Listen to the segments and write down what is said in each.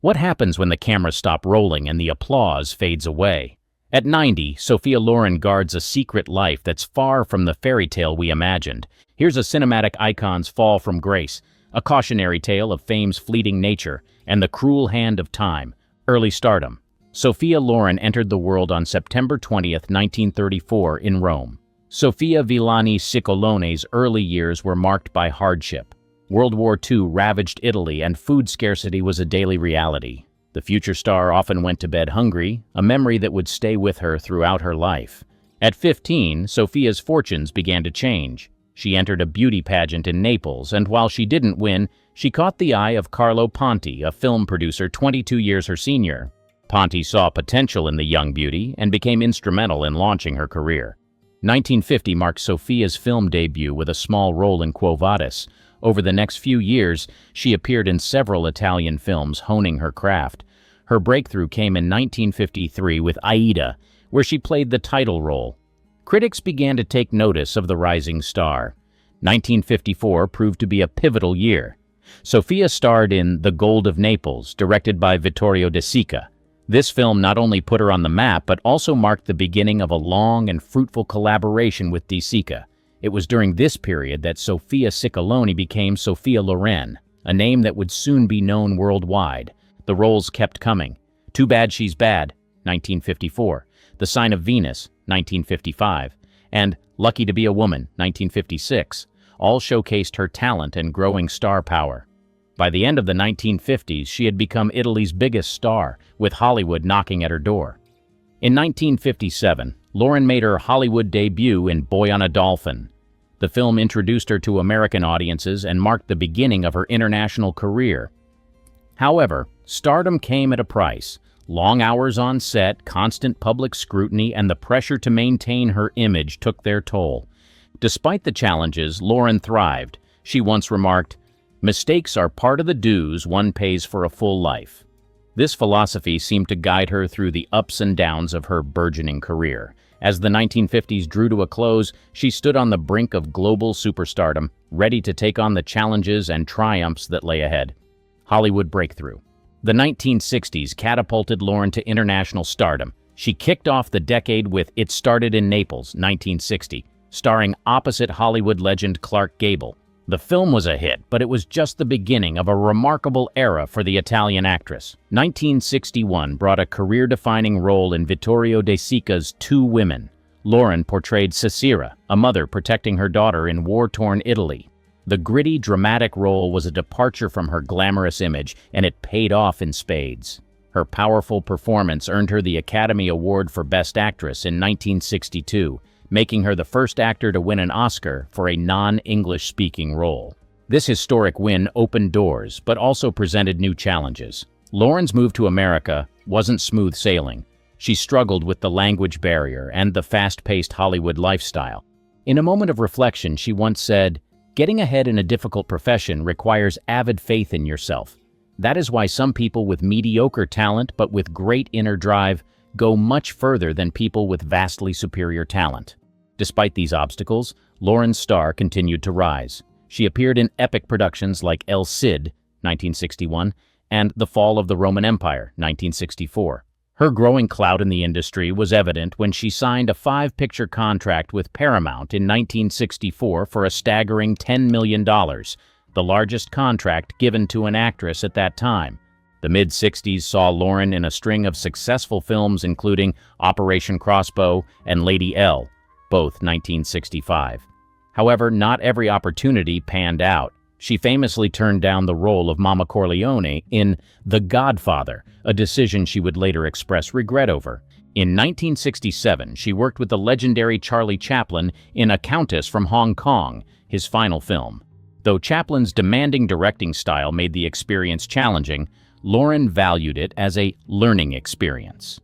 What happens when the cameras stop rolling and the applause fades away? At 90, Sophia Loren guards a secret life that's far from the fairy tale we imagined. Here's a cinematic icon's fall from grace, a cautionary tale of fame's fleeting nature, and the cruel hand of time, early stardom. Sophia Loren entered the world on September 20, 1934, in Rome. Sophia Villani Ciccolone's early years were marked by hardship. World War II ravaged Italy, and food scarcity was a daily reality. The future star often went to bed hungry, a memory that would stay with her throughout her life. At 15, Sophia's fortunes began to change. She entered a beauty pageant in Naples, and while she didn't win, she caught the eye of Carlo Ponti, a film producer 22 years her senior. Ponti saw potential in the young beauty and became instrumental in launching her career. 1950 marked Sophia's film debut with a small role in Quo Vadis. Over the next few years, she appeared in several Italian films, honing her craft. Her breakthrough came in 1953 with Aida, where she played the title role. Critics began to take notice of the rising star. 1954 proved to be a pivotal year. Sophia starred in The Gold of Naples, directed by Vittorio De Sica. This film not only put her on the map, but also marked the beginning of a long and fruitful collaboration with De Sica. It was during this period that Sophia Ciccolone became Sophia Loren, a name that would soon be known worldwide. The roles kept coming. Too Bad She's Bad, 1954, The Sign of Venus, 1955, and Lucky to Be a Woman, 1956, all showcased her talent and growing star power. By the end of the 1950s, she had become Italy's biggest star, with Hollywood knocking at her door. In 1957, Loren made her Hollywood debut in Boy on a Dolphin. The film introduced her to American audiences and marked the beginning of her international career. However, stardom came at a price. Long hours on set, constant public scrutiny, and the pressure to maintain her image took their toll. Despite the challenges, Loren thrived. She once remarked, "Mistakes are part of the dues one pays for a full life." This philosophy seemed to guide her through the ups and downs of her burgeoning career. As the 1950s drew to a close, she stood on the brink of global superstardom, ready to take on the challenges and triumphs that lay ahead. Hollywood breakthrough. The 1960s catapulted Loren to international stardom. She kicked off the decade with It Started in Naples, 1960, starring opposite Hollywood legend Clark Gable. The film was a hit, but it was just the beginning of a remarkable era for the Italian actress. 1961 brought a career-defining role in Vittorio De Sica's Two Women. Loren portrayed Cesira, a mother protecting her daughter in war-torn Italy. The gritty, dramatic role was a departure from her glamorous image, and it paid off in spades. Her powerful performance earned her the Academy Award for Best Actress in 1962, making her the first actor to win an Oscar for a non-English-speaking role. This historic win opened doors, but also presented new challenges. Loren's move to America wasn't smooth sailing. She struggled with the language barrier and the fast-paced Hollywood lifestyle. In a moment of reflection, she once said, "Getting ahead in a difficult profession requires avid faith in yourself. That is why some people with mediocre talent but with great inner drive go much further than people with vastly superior talent." Despite these obstacles, Loren's star continued to rise. She appeared in epic productions like El Cid, 1961, and The Fall of the Roman Empire, 1964. Her growing clout in the industry was evident when she signed a 5-picture contract with Paramount in 1964 for a staggering $10 million, the largest contract given to an actress at that time. The mid-60s saw Loren in a string of successful films including Operation Crossbow and Lady L, both 1965. However, not every opportunity panned out. She famously turned down the role of Mama Corleone in The Godfather, a decision she would later express regret over. In 1967, she worked with the legendary Charlie Chaplin in A Countess from Hong Kong, his final film. Though Chaplin's demanding directing style made the experience challenging, Loren valued it as a learning experience.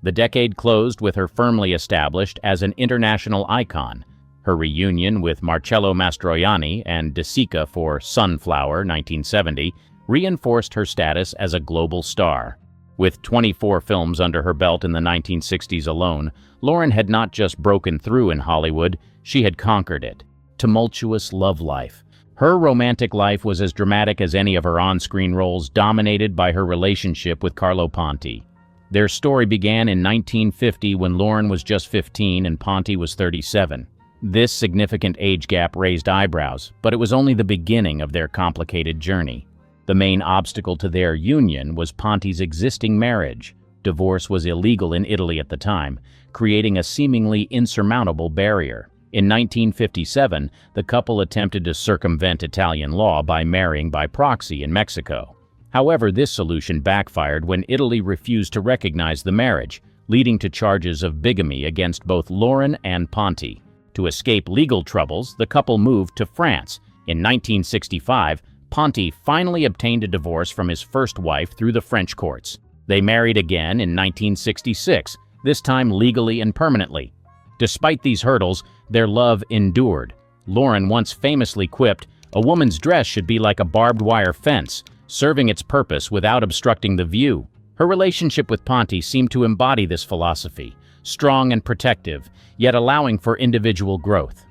The decade closed with her firmly established as an international icon. Her reunion with Marcello Mastroianni and De Sica for Sunflower, 1970, reinforced her status as a global star. With 24 films under her belt in the 1960s alone, Loren had not just broken through in Hollywood, she had conquered it. Tumultuous Love Life, Her romantic life was as dramatic as any of her on-screen roles, dominated by her relationship with Carlo Ponti. Their story began in 1950 when Loren was just 15 and Ponti was 37. This significant age gap raised eyebrows, but it was only the beginning of their complicated journey. The main obstacle to their union was Ponti's existing marriage. Divorce was illegal in Italy at the time, creating a seemingly insurmountable barrier. In 1957, the couple attempted to circumvent Italian law by marrying by proxy in Mexico. However, this solution backfired when Italy refused to recognize the marriage, leading to charges of bigamy against both Loren and Ponti. To escape legal troubles, the couple moved to France. In 1965, Ponti finally obtained a divorce from his first wife through the French courts. They married again in 1966, this time legally and permanently. Despite these hurdles, their love endured. Loren once famously quipped, "A woman's dress should be like a barbed wire fence, serving its purpose without obstructing the view." Her relationship with Ponti seemed to embody this philosophy, strong and protective, yet allowing for individual growth.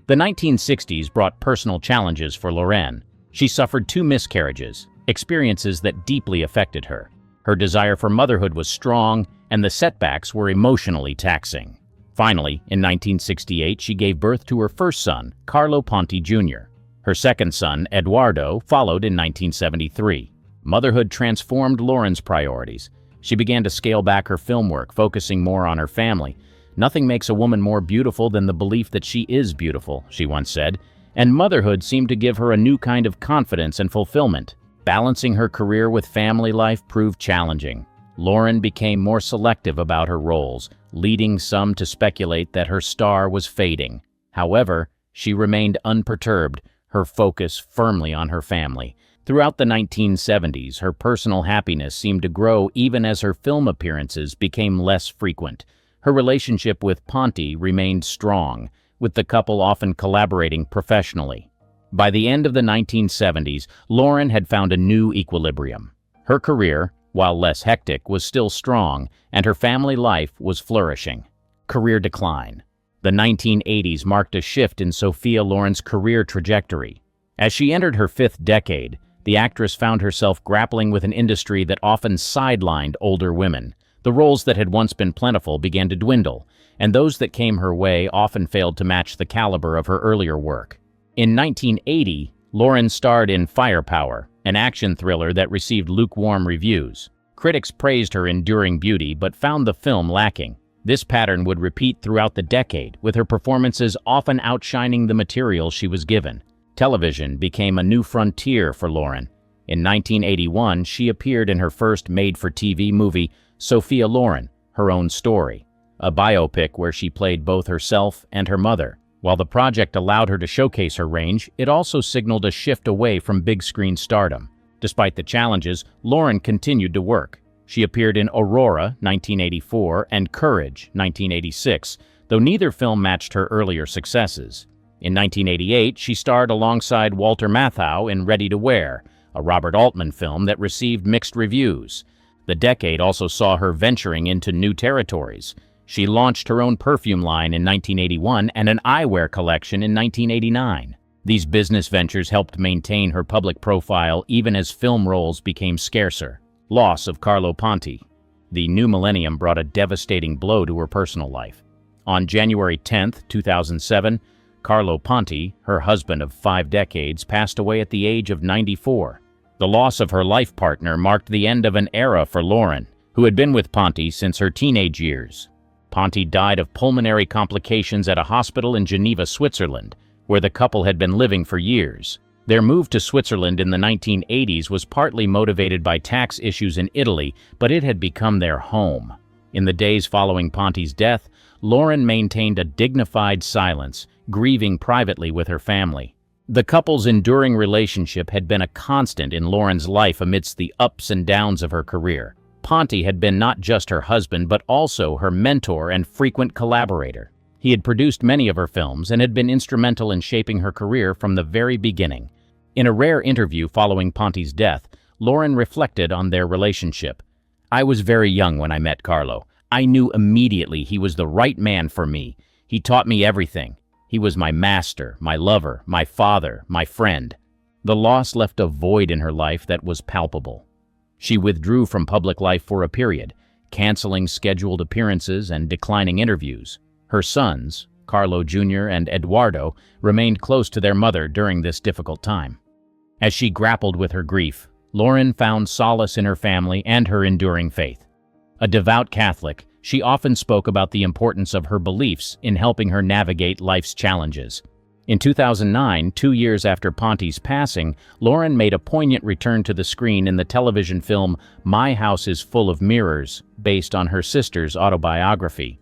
The 1960s brought personal challenges for Loren. She suffered 2 miscarriages, experiences that deeply affected her. Her desire for motherhood was strong, and the setbacks were emotionally taxing. Finally, in 1968, she gave birth to her first son, Carlo Ponti Jr. Her second son, Eduardo, followed in 1973. Motherhood transformed Loren's priorities. She began to scale back her film work, focusing more on her family. "Nothing makes a woman more beautiful than the belief that she is beautiful," she once said, and motherhood seemed to give her a new kind of confidence and fulfillment. Balancing her career with family life proved challenging. Loren became more selective about her roles, leading some to speculate that her star was fading. However, she remained unperturbed, her focus firmly on her family. Throughout the 1970s, her personal happiness seemed to grow even as her film appearances became less frequent. Her relationship with Ponti remained strong, with the couple often collaborating professionally. By the end of the 1970s, Loren had found a new equilibrium. Her career, while less hectic, was still strong, and her family life was flourishing. Career decline. The 1980s marked a shift in Sophia Loren's career trajectory. As she entered her 5th decade, the actress found herself grappling with an industry that often sidelined older women. The roles that had once been plentiful began to dwindle, and those that came her way often failed to match the caliber of her earlier work. In 1980, Loren starred in Firepower, an action thriller that received lukewarm reviews. Critics praised her enduring beauty but found the film lacking. This pattern would repeat throughout the decade, with her performances often outshining the material she was given. Television became a new frontier for Loren. In 1981, she appeared in her first made-for-TV movie, Sophia Loren, Her Own Story, a biopic where she played both herself and her mother. While the project allowed her to showcase her range, it also signaled a shift away from big-screen stardom. Despite the challenges, Loren continued to work. She appeared in Aurora, 1984, and Courage, 1986, though neither film matched her earlier successes. In 1988, she starred alongside Walter Matthau in Ready to Wear, a Robert Altman film that received mixed reviews. The decade also saw her venturing into new territories. She launched her own perfume line in 1981 and an eyewear collection in 1989. These business ventures helped maintain her public profile even as film roles became scarcer. Loss of Carlo Ponti. The new millennium brought a devastating blow to her personal life. On January 10, 2007, Carlo Ponti, her husband of 5 decades, passed away at the age of 94. The loss of her life partner marked the end of an era for Loren, who had been with Ponti since her teenage years. Ponti died of pulmonary complications at a hospital in Geneva, Switzerland, where the couple had been living for years. Their move to Switzerland in the 1980s was partly motivated by tax issues in Italy, but it had become their home. In the days following Ponti's death, Loren maintained a dignified silence, grieving privately with her family. The couple's enduring relationship had been a constant in Loren's life amidst the ups and downs of her career. Ponti had been not just her husband, but also her mentor and frequent collaborator. He had produced many of her films and had been instrumental in shaping her career from the very beginning. In a rare interview following Ponti's death, Loren reflected on their relationship. "I was very young when I met Carlo. I knew immediately he was the right man for me. He taught me everything. He was my master, my lover, my father, my friend. The loss left a void in her life that was palpable. She withdrew from public life for a period, canceling scheduled appearances and declining interviews. Her sons, Carlo Jr. and Eduardo, remained close to their mother during this difficult time. As she grappled with her grief, Loren found solace in her family and her enduring faith. A devout Catholic, she often spoke about the importance of her beliefs in helping her navigate life's challenges. In 2009, 2 years after Ponti's passing, Loren made a poignant return to the screen in the television film My House is Full of Mirrors, based on her sister's autobiography.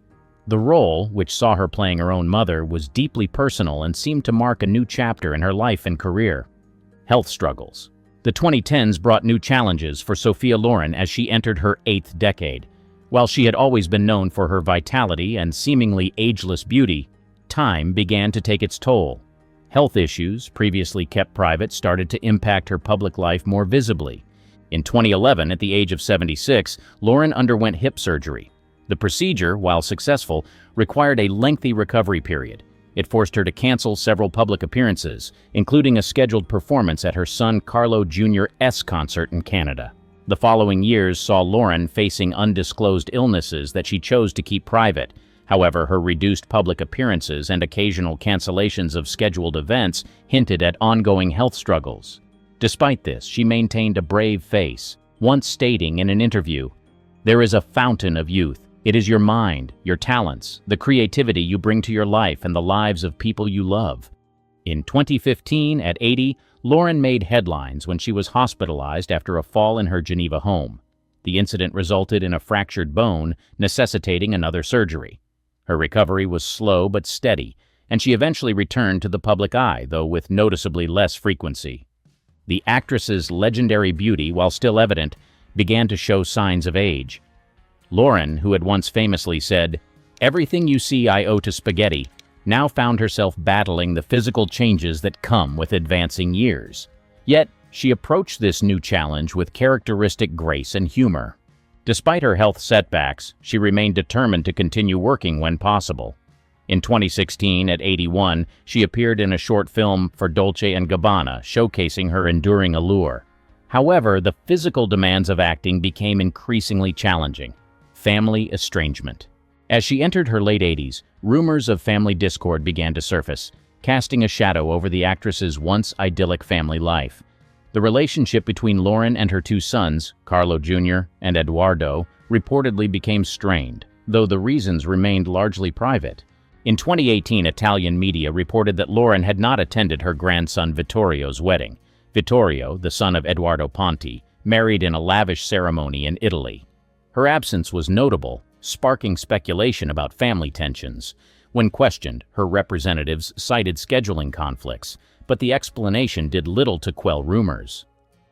The role, which saw her playing her own mother, was deeply personal and seemed to mark a new chapter in her life and career. Health struggles. The 2010s brought new challenges for Sophia Loren as she entered her 8th decade. While she had always been known for her vitality and seemingly ageless beauty, time began to take its toll. Health issues, previously kept private, started to impact her public life more visibly. In 2011, at the age of 76, Loren underwent hip surgery. The procedure, while successful, required a lengthy recovery period. It forced her to cancel several public appearances, including a scheduled performance at her son Carlo Jr.'s concert in Canada. The following years saw Loren facing undisclosed illnesses that she chose to keep private. However, her reduced public appearances and occasional cancellations of scheduled events hinted at ongoing health struggles. Despite this, she maintained a brave face, once stating in an interview, "There is a fountain of youth. It is your mind, your talents, the creativity you bring to your life and the lives of people you love." In 2015, at 80, Loren made headlines when she was hospitalized after a fall in her Geneva home. The incident resulted in a fractured bone, necessitating another surgery. Her recovery was slow but steady, and she eventually returned to the public eye, though with noticeably less frequency. The actress's legendary beauty, while still evident, began to show signs of age. Loren, who had once famously said, "Everything you see I owe to spaghetti," now found herself battling the physical changes that come with advancing years. Yet, she approached this new challenge with characteristic grace and humor. Despite her health setbacks, she remained determined to continue working when possible. In 2016, at 81, she appeared in a short film for Dolce & Gabbana, showcasing her enduring allure. However, the physical demands of acting became increasingly challenging. Family estrangement. As she entered her late 80s, rumors of family discord began to surface, casting a shadow over the actress's once idyllic family life. The relationship between Loren and her 2 sons, Carlo Jr. and Eduardo, reportedly became strained, though the reasons remained largely private. In 2018, Italian media reported that Loren had not attended her grandson Vittorio's wedding. Vittorio, the son of Eduardo Ponti, married in a lavish ceremony in Italy. Her absence was notable, sparking speculation about family tensions. When questioned, her representatives cited scheduling conflicts, but the explanation did little to quell rumors.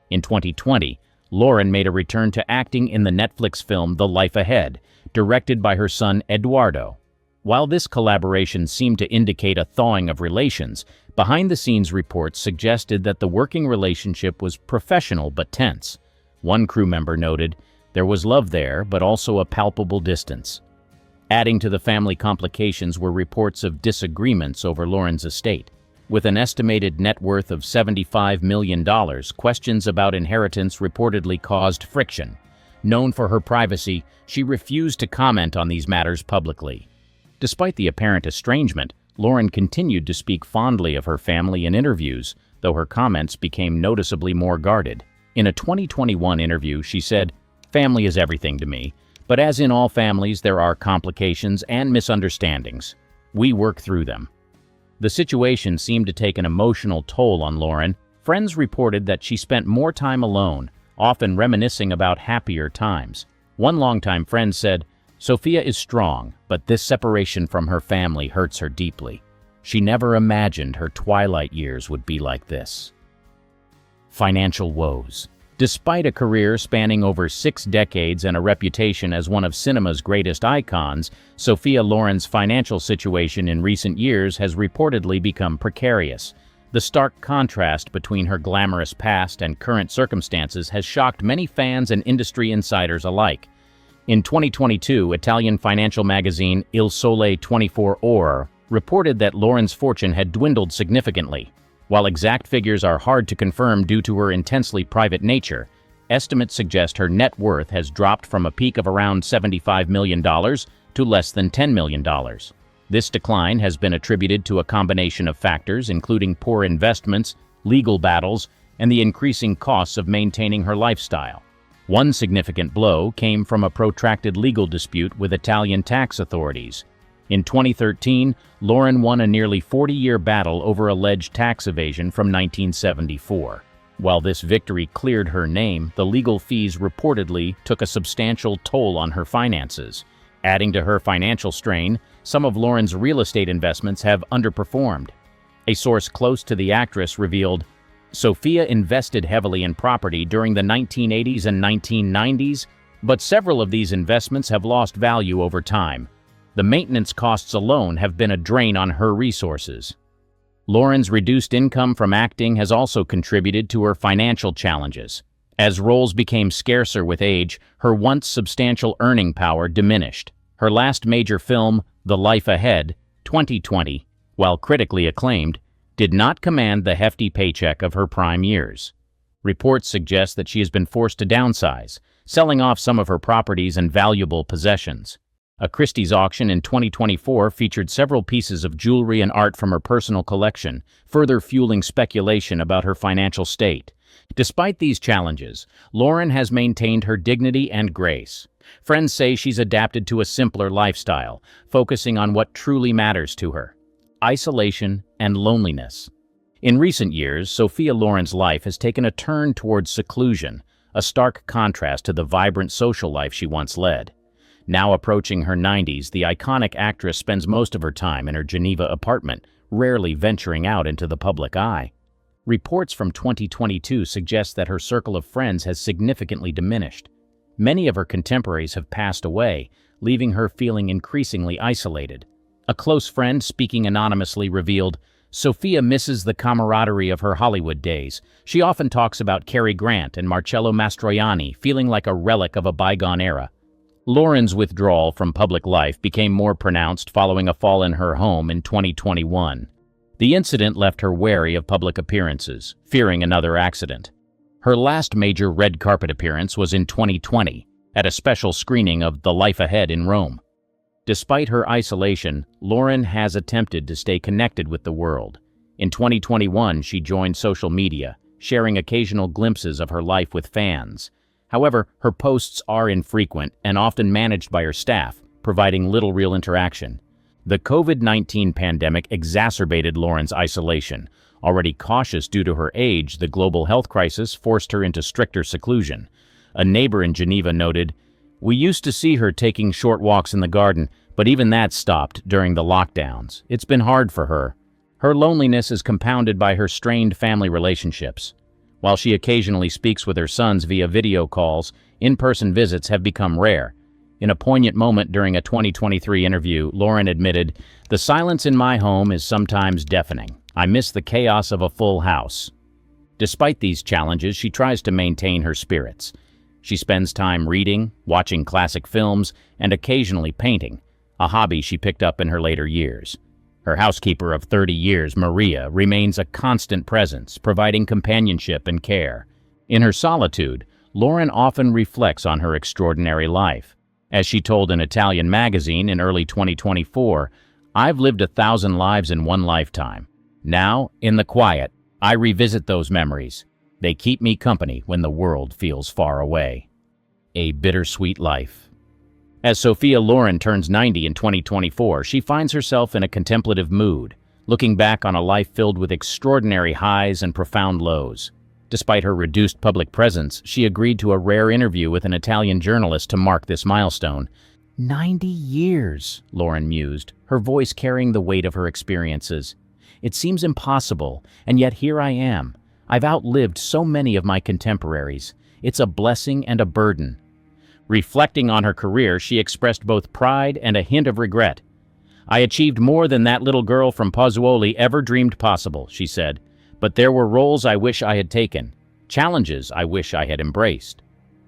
In 2020, Loren made a return to acting in the Netflix film The Life Ahead, directed by her son Eduardo. While this collaboration seemed to indicate a thawing of relations, behind-the-scenes reports suggested that the working relationship was professional but tense. One crew member noted, "There was love there, but also a palpable distance." Adding to the family complications were reports of disagreements over Loren's estate. With an estimated net worth of $75 million, questions about inheritance reportedly caused friction. Known for her privacy, she refused to comment on these matters publicly. Despite the apparent estrangement, Loren continued to speak fondly of her family in interviews, though her comments became noticeably more guarded. In a 2021 interview, she said, "Family is everything to me, but as in all families, there are complications and misunderstandings. We work through them." The situation seemed to take an emotional toll on Loren. Friends reported that she spent more time alone, often reminiscing about happier times. One longtime friend said, "Sophia is strong, but this separation from her family hurts her deeply. She never imagined her twilight years would be like this." Financial woes. Despite a career spanning over 6 decades and a reputation as one of cinema's greatest icons, Sophia Loren's financial situation in recent years has reportedly become precarious. The stark contrast between her glamorous past and current circumstances has shocked many fans and industry insiders alike. In 2022, Italian financial magazine Il Sole 24 Ore reported that Loren's fortune had dwindled significantly. While exact figures are hard to confirm due to her intensely private nature, estimates suggest her net worth has dropped from a peak of around $75 million to less than $10 million. This decline has been attributed to a combination of factors, including poor investments, legal battles, and the increasing costs of maintaining her lifestyle. One significant blow came from a protracted legal dispute with Italian tax authorities. In 2013, Loren won a nearly 40-year battle over alleged tax evasion from 1974. While this victory cleared her name, the legal fees reportedly took a substantial toll on her finances. Adding to her financial strain, some of Loren's real estate investments have underperformed. A source close to the actress revealed, Sophia invested heavily in property during the 1980s and 1990s, but several of these investments have lost value over time. The maintenance costs alone have been a drain on her resources. Loren's reduced income from acting has also contributed to her financial challenges. As roles became scarcer with age, her once substantial earning power diminished. Her last major film, The Life Ahead, 2020, while critically acclaimed, did not command the hefty paycheck of her prime years. Reports suggest that she has been forced to downsize, selling off some of her properties and valuable possessions. A Christie's auction in 2024 featured several pieces of jewelry and art from her personal collection, further fueling speculation about her financial state. Despite these challenges, Loren has maintained her dignity and grace. Friends say she's adapted to a simpler lifestyle, focusing on what truly matters to her: isolation and loneliness. In recent years, Sophia Loren's life has taken a turn towards seclusion, a stark contrast to the vibrant social life she once led. Now approaching her 90s, the iconic actress spends most of her time in her Geneva apartment, rarely venturing out into the public eye. Reports from 2022 suggest that her circle of friends has significantly diminished. Many of her contemporaries have passed away, leaving her feeling increasingly isolated. A close friend, speaking anonymously, revealed, Sophia misses the camaraderie of her Hollywood days. She often talks about Cary Grant and Marcello Mastroianni, feeling like a relic of a bygone era. Loren's withdrawal from public life became more pronounced following a fall in her home in 2021. The incident left her wary of public appearances, fearing another accident. Her last major red carpet appearance was in 2020, at a special screening of The Life Ahead in Rome. Despite her isolation, Loren has attempted to stay connected with the world. In 2021, she joined social media, sharing occasional glimpses of her life with fans. However, her posts are infrequent and often managed by her staff, providing little real interaction. The COVID-19 pandemic exacerbated Loren's isolation. Already cautious due to her age, the global health crisis forced her into stricter seclusion. A neighbor in Geneva noted, "We used to see her taking short walks in the garden, but even that stopped during the lockdowns. It's been hard for her." Her loneliness is compounded by her strained family relationships. While she occasionally speaks with her sons via video calls, in-person visits have become rare. In a poignant moment during a 2023 interview, Loren admitted, "The silence in my home is sometimes deafening. I miss the chaos of a full house." Despite these challenges, she tries to maintain her spirits. She spends time reading, watching classic films, and occasionally painting, a hobby she picked up in her later years. Her housekeeper of 30 years, Maria, remains a constant presence, providing companionship and care. In her solitude, Loren often reflects on her extraordinary life. As she told an Italian magazine in early 2024, "I've lived 1,000 lives in one lifetime. Now, in the quiet, I revisit those memories. They keep me company when the world feels far away." A bittersweet life. As Sophia Loren turns 90 in 2024, she finds herself in a contemplative mood, looking back on a life filled with extraordinary highs and profound lows. Despite her reduced public presence, she agreed to a rare interview with an Italian journalist to mark this milestone. 90 years, Loren mused, her voice carrying the weight of her experiences. "It seems impossible, and yet here I am. I've outlived so many of my contemporaries. It's a blessing and a burden." Reflecting on her career, she expressed both pride and a hint of regret. "I achieved more than that little girl from Pozzuoli ever dreamed possible," she said. "But there were roles I wish I had taken, challenges I wish I had embraced."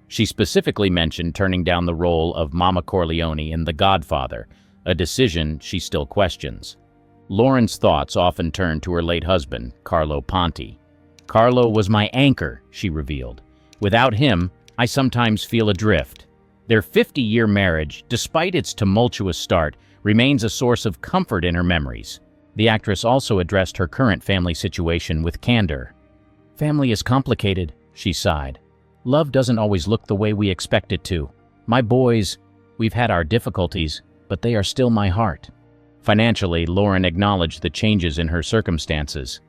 She specifically mentioned turning down the role of Mama Corleone in The Godfather, a decision she still questions. Loren's thoughts often turned to her late husband, Carlo Ponti. "Carlo was my anchor," she revealed. "Without him, I sometimes feel adrift." Their 50-year marriage, despite its tumultuous start, remains a source of comfort in her memories. The actress also addressed her current family situation with candor. "Family is complicated," she sighed. "Love doesn't always look the way we expect it to. My boys, we've had our difficulties, but they are still my heart." Financially, Loren acknowledged the changes in her circumstances.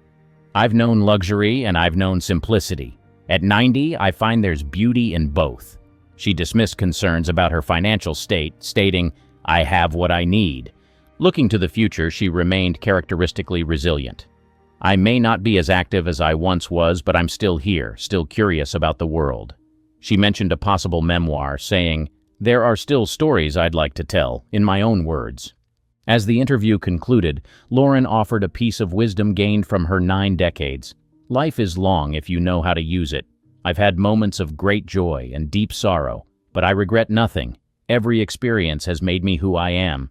"I've known luxury and I've known simplicity. At 90, I find there's beauty in both." She dismissed concerns about her financial state, stating, "I have what I need." Looking to the future, she remained characteristically resilient. "I may not be as active as I once was, but I'm still here, still curious about the world." She mentioned a possible memoir, saying, "There are still stories I'd like to tell, in my own words." As the interview concluded, Loren offered a piece of wisdom gained from her 9 decades. "Life is long if you know how to use it. I've had moments of great joy and deep sorrow, but I regret nothing. Every experience has made me who I am.